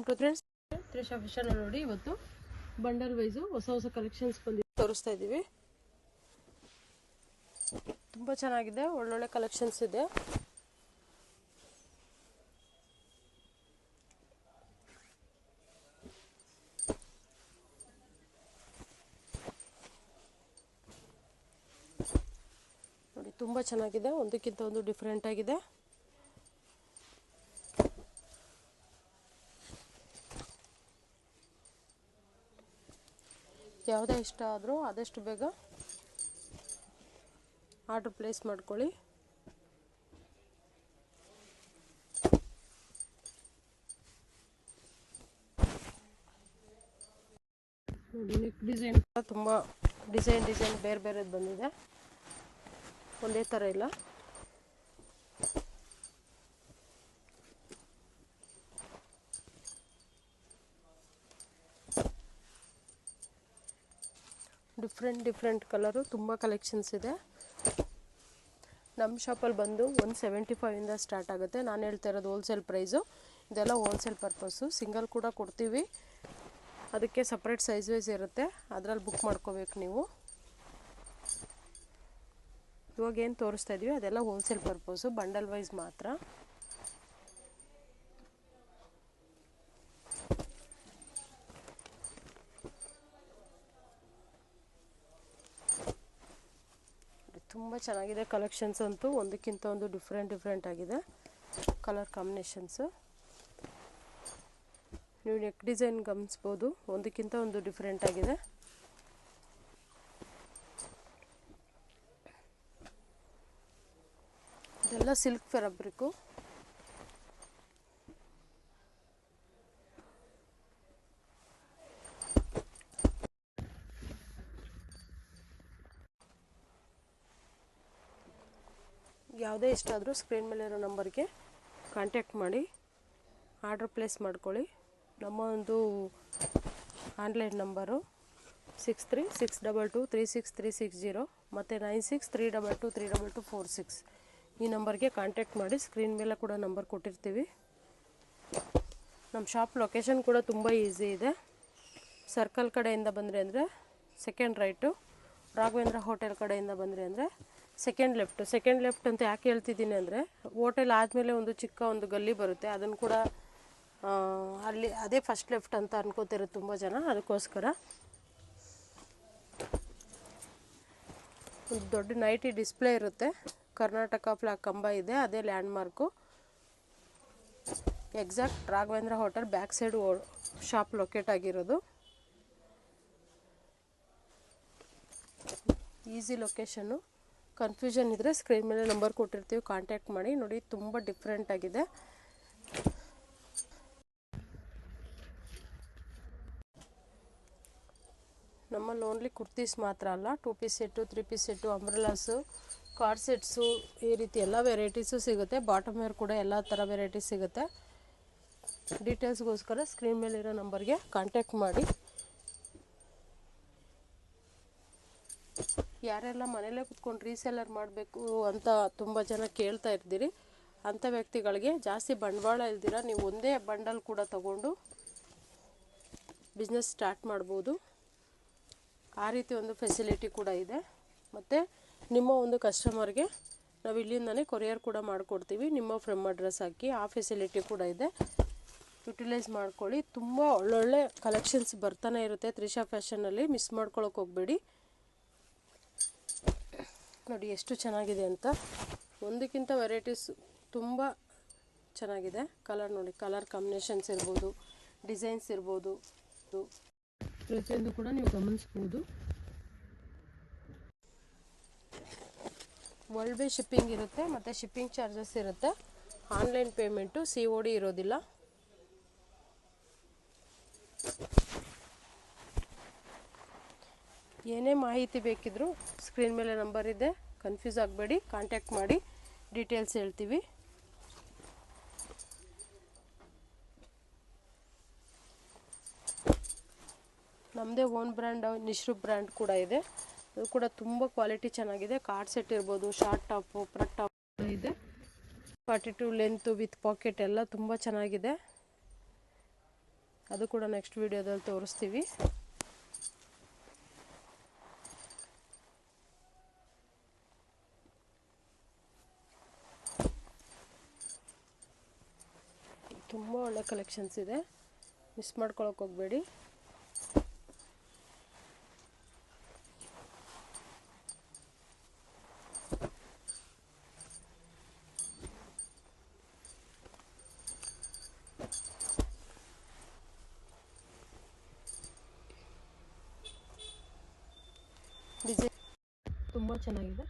To friends, Trisha fashion ನೋಡಿ. ಇವತ್ತು bundle wise ಹೊಸ ಹೊಸ ಕಲೆಕ್ಷನ್ಸ್ ಬಂದಿದೆ, ತೋರಿಸ್ತಾ ಇದ್ದೀವಿ. ತುಂಬ ಚೆನ್ನಾಗಿದೆ, ಒಳ್ಳೊಳ್ಳೆ ಕಲೆಕ್ಷನ್ಸ್ ಇದೆ. ನೋಡಿ, ತುಂಬ ಚೆನ್ನಾಗಿದೆ, ಒಂದಕ್ಕಿಂತ ಒಂದು ಡಿಫ್ರೆಂಟ್ ಆಗಿದೆ. ಯಾವುದೇ ಇಷ್ಟ ಆದರೂ ಆದಷ್ಟು ಬೇಗ ಆರ್ಡರ್ ಪ್ಲೇಸ್ ಮಾಡ್ಕೊಳ್ಳಿ. ನೋಡಿ, ನೆಕ್ ಡಿಸೈನ್ ತುಂಬ ಡಿಸೈನ್ ಬೇರೆ ಬೇರೆದು ಬಂದಿದೆ, ಒಂದೇ ಥರ ಇಲ್ಲ. ಡಿಫ್ರೆಂಟ್ ಕಲರು, ತುಂಬ ಕಲೆಕ್ಷನ್ಸ್ ಇದೆ. ನಮ್ಮ ಶಾಪಲ್ಲಿ ಬಂದು 175 ಇಂದ ಸ್ಟಾರ್ಟ್ ಆಗುತ್ತೆ. ನಾನು ಹೇಳ್ತಾ ಇರೋದು ಹೋಲ್ಸೇಲ್ ಪ್ರೈಸು. ಇದೆಲ್ಲ ಹೋಲ್ಸೇಲ್ ಪರ್ಪಸ್ಸು. ಸಿಂಗಲ್ ಕೂಡ ಕೊಡ್ತೀವಿ, ಅದಕ್ಕೆ ಸಪ್ರೇಟ್ ಸೈಜ್ ವೈಸ್ ಇರುತ್ತೆ, ಅದರಲ್ಲಿ ಬುಕ್ ಮಾಡ್ಕೋಬೇಕು ನೀವು. ಇವಾಗ ಏನು ತೋರಿಸ್ತಾ ಇದ್ದೀವಿ ಅದೆಲ್ಲ ಹೋಲ್ಸೇಲ್ ಪರ್ಪಸ್ಸು, ಬಂಡಲ್ ವೈಸ್ ಮಾತ್ರ. ತುಂಬ ಚೆನ್ನಾಗಿದೆ ಕಲೆಕ್ಷನ್ಸ್ ಅಂತೂ, ಒಂದಕ್ಕಿಂತ ಒಂದು ಡಿಫ್ರೆಂಟ್ ಆಗಿದೆ ಕಲರ್ ಕಾಂಬಿನೇಷನ್ಸು. ನೀವು ನೆಕ್ ಡಿಸೈನ್ ಗಮನಿಸ್ಬೋದು, ಒಂದಕ್ಕಿಂತ ಒಂದು ಡಿಫ್ರೆಂಟ್ ಆಗಿದೆ. ಇದೆಲ್ಲ ಸಿಲ್ಕ್ ಫ್ಯಾಬ್ರಿಕ್ಕು. ಯಾವುದೇ ಇಷ್ಟ ಆದರೂ ಸ್ಕ್ರೀನ್ ಮೇಲೆ ಇರೋ ನಂಬರ್ಗೆ ಕಾಂಟ್ಯಾಕ್ಟ್ ಮಾಡಿ ಆರ್ಡರ್ ಪ್ಲೇಸ್ ಮಾಡ್ಕೊಳ್ಳಿ. ನಮ್ಮ ಒಂದು ಆನ್ಲೈನ್ ನಂಬರು 6362236360 ಮತ್ತು 9632232246. ಈ ನಂಬರ್ಗೆ ಕಾಂಟ್ಯಾಕ್ಟ್ ಮಾಡಿ. ಸ್ಕ್ರೀನ್ ಮೇಲೆ ಕೂಡ ನಂಬರ್ ಕೊಟ್ಟಿರ್ತೀವಿ. ನಮ್ಮ ಶಾಪ್ ಲೊಕೇಶನ್ ಕೂಡ ತುಂಬ ಈಸಿ ಇದೆ. ಸರ್ಕಲ್ ಕಡೆಯಿಂದ ಬಂದರೆ ಅಂದರೆ ಸೆಕೆಂಡ್ ರೈಟು, ರಾಘವೇಂದ್ರ ಹೋಟೆಲ್ ಕಡೆಯಿಂದ ಬಂದರೆ ಅಂದರೆ ಸೆಕೆಂಡ್ ಲೆಫ್ಟ್ ಅಂತ ಯಾಕೆ ಹೇಳ್ತಿದ್ದೀನಿ ಅಂದರೆ, ಹೋಟೆಲ್ ಆದಮೇಲೆ ಒಂದು ಚಿಕ್ಕ ಒಂದು ಗಲ್ಲಿ ಬರುತ್ತೆ, ಅದನ್ನು ಕೂಡ ಅಲ್ಲಿ ಅದೇ ಫಸ್ಟ್ ಲೆಫ್ಟ್ ಅಂತ ಅನ್ಕೋತಿರೋ ತುಂಬ ಜನ, ಅದಕ್ಕೋಸ್ಕರ. ಒಂದು ದೊಡ್ಡ ನೈಟಿ ಡಿಸ್ಪ್ಲೇ ಇರುತ್ತೆ, ಕರ್ನಾಟಕ ಫ್ಲಾಗ್ ಕಂಬ ಇದೆ, ಅದೇ landmark. Exact Raghavendra hotel back side shop locate ಆಗಿರೋದು. ಈಸಿ ಲೊಕೇಶನ್ನು. ಕನ್ಫ್ಯೂಷನ್ ಇದ್ದರೆ ಸ್ಕ್ರೀನ್ ಮೇಲೆ ನಂಬರ್ ಕೊಟ್ಟಿರ್ತೀವಿ, ಕಾಂಟ್ಯಾಕ್ಟ್ ಮಾಡಿ. ನೋಡಿ, ತುಂಬ ಡಿಫ್ರೆಂಟ್ ಆಗಿದೆ. ನಮ್ಮಲ್ಲಿ ಓನ್ಲಿ ಕುರ್ತೀಸ್ ಮಾತ್ರ ಅಲ್ಲ, 2 piece set, 3 piece set, umbrellas, card sets, ಈ ರೀತಿ ಎಲ್ಲ ವೆರೈಟೀಸು ಸಿಗುತ್ತೆ. ಬಾಟಮ್ ವೇರ್ ಕೂಡ ಎಲ್ಲ ಥರ ವೆರೈಟೀಸ್ ಸಿಗುತ್ತೆ. ಡೀಟೇಲ್ಸ್ಗೋಸ್ಕರ ಸ್ಕ್ರೀನ್ ಮೇಲಿರೋ ನಂಬರ್ಗೆ ಕಾಂಟ್ಯಾಕ್ಟ್ ಮಾಡಿ. ಯಾರೆಲ್ಲ ಮನೇಲೇ ಕುತ್ಕೊಂಡು ರೀಸೆಲ್ಲರ್ ಮಾಡಬೇಕು ಅಂತ ತುಂಬ ಜನ ಕೇಳ್ತಾ ಇರ್ತೀರಿ, ಅಂಥ ವ್ಯಕ್ತಿಗಳಿಗೆ ಜಾಸ್ತಿ ಬಂಡವಾಳ ಇಲ್ದಿರ ನೀವು ಒಂದೇ ಬಂಡಲ್ ಕೂಡ ತಗೊಂಡು ಬಿಸ್ನೆಸ್ ಸ್ಟಾರ್ಟ್ ಮಾಡ್ಬೋದು. ಆ ರೀತಿ ಒಂದು ಫೆಸಿಲಿಟಿ ಕೂಡ ಇದೆ. ಮತ್ತು ನಿಮ್ಮ ಒಂದು ಕಸ್ಟಮರ್ಗೆ ನಾವು ಇಲ್ಲಿಂದನೇ ಕೊರಿಯರ್ ಕೂಡ ಮಾಡಿಕೊಡ್ತೀವಿ, ನಿಮ್ಮ ಫ್ರಮ್ ಅಡ್ರೆಸ್ ಹಾಕಿ. ಆ ಫೆಸಿಲಿಟಿ ಕೂಡ ಇದೆ, ಯುಟಿಲೈಸ್ ಮಾಡ್ಕೊಳ್ಳಿ. ತುಂಬ ಒಳ್ಳೊಳ್ಳೆ ಕಲೆಕ್ಷನ್ಸ್ ಬರ್ತಾನೆ ಇರುತ್ತೆ ತ್ರಿಷಾ ಫ್ಯಾಷನಲ್ಲಿ, ಮಿಸ್ ಮಾಡ್ಕೊಳ್ಳೋಕೆ ಹೋಗಬೇಡಿ. ನೋಡಿ ಎಷ್ಟು ಚೆನ್ನಾಗಿದೆ ಅಂತ, ಒಂದಕ್ಕಿಂತ ವೆರೈಟೀಸ್ ತುಂಬ ಚೆನ್ನಾಗಿದೆ. ಕಲರ್ ನೋಡಿ, ಕಲರ್ ಕಾಂಬಿನೇಷನ್ಸ್ ಇರ್ಬೋದು, ಡಿಸೈನ್ಸ್ ಇರ್ಬೋದು, ಪ್ರತಿಯೊಂದು ಕೂಡ ನೀವು ಗಮನಿಸ್ಬೋದು. ವರ್ಲ್ಡ್ ವೈಡ್ ಶಿಪ್ಪಿಂಗ್ ಇರುತ್ತೆ, ಮತ್ತು ಶಿಪ್ಪಿಂಗ್ ಚಾರ್ಜಸ್ ಇರುತ್ತೆ. ಆನ್ಲೈನ್ ಪೇಮೆಂಟು, COD ಇರೋದಿಲ್ಲ. ಏನೇ ಮಾಹಿತಿ ಬೇಕಿದ್ರೂ ಸ್ಕ್ರೀನ್ ಮೇಲೆ ನಂಬರ್ ಇದೆ, ಕನ್ಫ್ಯೂಸ್ ಆಗಬೇಡಿ, ಕಾಂಟ್ಯಾಕ್ಟ್ ಮಾಡಿ, ಡೀಟೇಲ್ಸ್ ಹೇಳ್ತೀವಿ. ನಮ್ಮದೇ ಓನ್ ಬ್ರ್ಯಾಂಡ್ ನಿಶ್ರು ಬ್ರ್ಯಾಂಡ್ ಕೂಡ ಇದೆ, ಅದು ಕೂಡ ತುಂಬ ಕ್ವಾಲಿಟಿ ಚೆನ್ನಾಗಿದೆ. ಕಾರ್ಡ್ ಸೆಟ್ ಇರ್ಬೋದು, ಶಾರ್ಟ್ ಟಾಪು, ಫ್ರಂಟ್ ಟಾಪ್ ಇದೆ, 42 ಲೆಂತು ವಿತ್ ಪಾಕೆಟ್ ಎಲ್ಲ ತುಂಬ ಚೆನ್ನಾಗಿದೆ. ಅದು ಕೂಡ ನೆಕ್ಸ್ಟ್ ವಿಡಿಯೋದಲ್ಲಿ ತೋರಿಸ್ತೀವಿ. ತುಂಬ ಒಳ್ಳೆ ಕಲೆಕ್ಷನ್ಸ್ ಇದೆ, ಮಿಸ್ ಮಾಡ್ಕೊಳಕ್ಕೆ ಹೋಗಬೇಡಿ. ಡಿಸೈನ್ ತುಂಬ ಚೆನ್ನಾಗಿದೆ.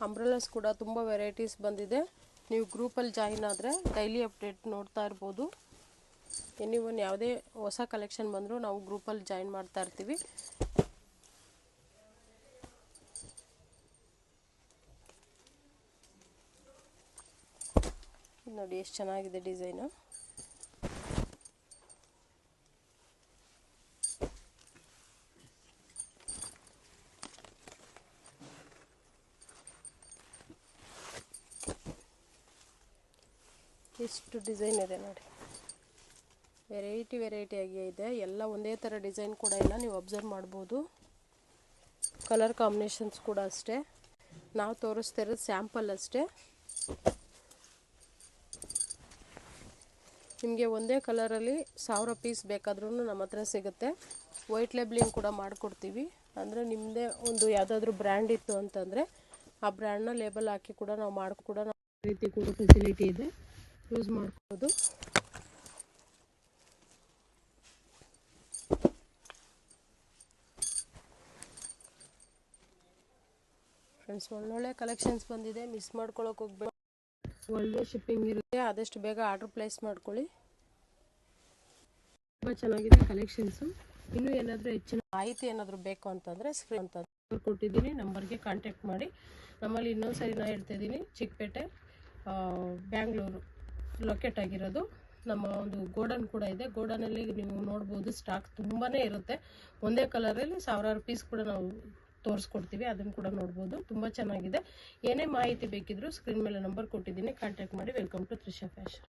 ಅಂಬ್ರೆಲಾಸ್ ಕೂಡ ತುಂಬ ವೆರೈಟೀಸ್ ಬಂದಿದೆ. ನೀವು ಗ್ರೂಪಲ್ಲಿ ಜಾಯಿನ್ ಆದರೆ ಡೈಲಿ ಅಪ್ಡೇಟ್ ನೋಡ್ತಾ ಇರ್ಬೋದು. ಎನಿವನ್ ಯಾವುದೇ ಹೊಸ ಕಲೆಕ್ಷನ್ ಬಂದರೂ ನಾವು ಗ್ರೂಪಲ್ಲಿ ಜಾಯಿನ್ ಮಾಡ್ತಾ ಇರ್ತೀವಿ. ನೋಡಿ ಎಷ್ಟು ಚೆನ್ನಾಗಿದೆ ಡಿಸೈನು. ಎಷ್ಟು ಡಿಸೈನ್ ಇದೆ ನೋಡಿ, ವೆರೈಟಿ ಆಗಿ ಇದೆ. ಎಲ್ಲ ಒಂದೇ ಥರ ಡಿಸೈನ್ ಕೂಡ ಇಲ್ಲ, ನೀವು ಅಬ್ಸರ್ವ್ ಮಾಡ್ಬೋದು. ಕಲರ್ ಕಾಂಬಿನೇಷನ್ಸ್ ಕೂಡ ಅಷ್ಟೇ, ನಾವು ತೋರಿಸ್ತಾ ಇರೋದು ಸ್ಯಾಂಪಲ್ ಅಷ್ಟೇ. ನಿಮಗೆ ಒಂದೇ ಕಲರಲ್ಲಿ 1000 ಪೀಸ್ ಬೇಕಾದ್ರೂ ನಮ್ಮ ಹತ್ರ ಸಿಗುತ್ತೆ. ವೈಟ್ ಲೇಬ್ಲಿಂಗ್ ಕೂಡ ಮಾಡಿಕೊಡ್ತೀವಿ. ಅಂದರೆ ನಿಮ್ಮದೇ ಒಂದು ಯಾವುದಾದ್ರೂ ಬ್ರ್ಯಾಂಡ್ ಇತ್ತು ಅಂತಂದರೆ ಆ ಬ್ರ್ಯಾಂಡ್ನ ಲೇಬಲ್ ಹಾಕಿ ಕೂಡ ನಾವು ರೀತಿ ಕೂಡ ಫೆಸಿಲಿಟಿ ಇದೆ, ಯೂಸ್ ಮಾಡ್ಬೋದು. ಫ್ರೆಂಡ್ಸ್, ಒಳ್ಳೊಳ್ಳೆ ಕಲೆಕ್ಷನ್ಸ್ ಬಂದಿದೆ, ಮಿಸ್ ಮಾಡ್ಕೊಳಕ್ಕೆ ಹೋಗ್ಬೇಡಿ. ವರ್ಲ್ಡ್ ಶಿಪ್ಪಿಂಗ್ ಇರುತ್ತೆ, ಆದಷ್ಟು ಬೇಗ ಆರ್ಡರ್ ಪ್ಲೇಸ್ ಮಾಡ್ಕೊಳ್ಳಿ. ತುಂಬ ಚೆನ್ನಾಗಿದೆ ಕಲೆಕ್ಷನ್ಸು. ಇನ್ನೂ ಏನಾದರೂ ಹೆಚ್ಚಿನ ಮಾಹಿತಿ ಏನಾದರೂ ಬೇಕು ಅಂತಂದರೆ ಸ್ಕ್ರೀನ್ ಅಂತ ಕೊಟ್ಟಿದ್ದೀನಿ, ನಂಬರ್ಗೆ ಕಾಂಟ್ಯಾಕ್ಟ್ ಮಾಡಿ. ನಮ್ಮಲ್ಲಿ ಇನ್ನೊಂದು ಸರಿ ನಾನು ಹೇಳ್ತಾ ಇದ್ದೀನಿ, ಚಿಕ್ಕಪೇಟೆ ಬ್ಯಾಂಗ್ಳೂರು ಲೊಕೇಟ್ ಆಗಿರೋದು. ನಮ್ಮ ಒಂದು ಗೋಡನ್ ಕೂಡ ಇದೆ, ಗೋಡನಲ್ಲಿ ನೀವು ನೋಡ್ಬೋದು ಸ್ಟಾಕ್ ತುಂಬಾ ಇರುತ್ತೆ. ಒಂದೇ ಕಲರಲ್ಲಿ 1000 ಪೀಸ್ ಕೂಡ ನಾವು ತೋರಿಸ್ಕೊಡ್ತೀವಿ, ಅದನ್ನು ಕೂಡ ನೋಡ್ಬೋದು. ತುಂಬ ಚೆನ್ನಾಗಿದೆ. ಏನೇ ಮಾಹಿತಿ ಬೇಕಿದ್ರೂ ಸ್ಕ್ರೀನ್ ಮೇಲೆ ನಂಬರ್ ಕೊಟ್ಟಿದ್ದೀನಿ, ಕಾಂಟ್ಯಾಕ್ಟ್ ಮಾಡಿ. Welcome to Trisha fashion.